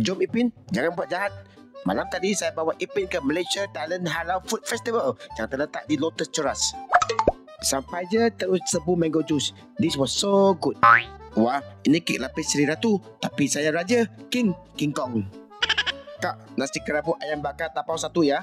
Jom Ipin, jangan buat jahat. Malam tadi saya bawa Ipin ke Malaysia Thailand Halal Food Festival yang terletak di Lotus Ceras. Sampai je terus sebu mango juice. This was so good. Wah, ini kek lapis Sri Ratu. Tapi saya raja, King Kong. Kak, nasi kerabu ayam bakar tapau satu ya.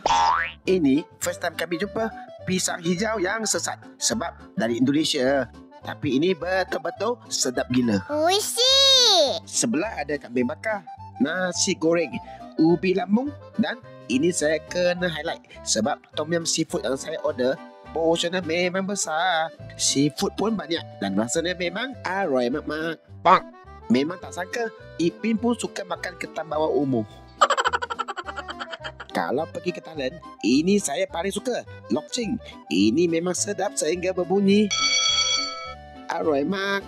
Ini first time kami jumpa pisang hijau yang sesat. Sebab dari Indonesia. Tapi ini betul-betul sedap gila. Uishi. Sebelah ada kambing bakar, nasi goreng, ubi lambung, dan ini saya kena highlight sebab tom yum seafood yang saya order portionnya memang besar. Seafood pun banyak dan rasanya memang aroy mak-mak. Memang tak sangka Ipin pun suka makan ketan bawah umur. Kalau pergi ke Thailand, ini saya paling suka lok ching. Ini memang sedap sehingga berbunyi aroy mak.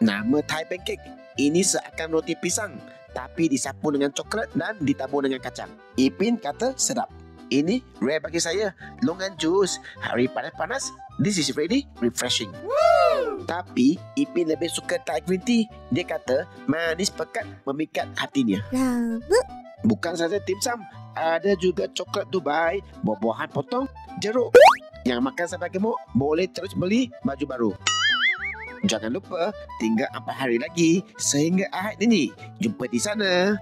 Nama Thai pancake. Ini seakan roti pisang tapi disapu dengan coklat dan ditabur dengan kacang. Ipin kata sedap. Ini rare bagi saya. Longan jus. Hari panas-panas, this is really refreshing. Tapi Ipin lebih suka Thai green tea. Dia kata manis pekat memikat hatinya. Labu. Bukan saja dimsum, ada juga coklat Dubai, buah-buahan potong, jeruk. Yang makan sampai gemuk boleh terus beli baju baru. Jangan lupa tinggal 4 hari lagi sehingga Ahad ini. Jumpa di sana.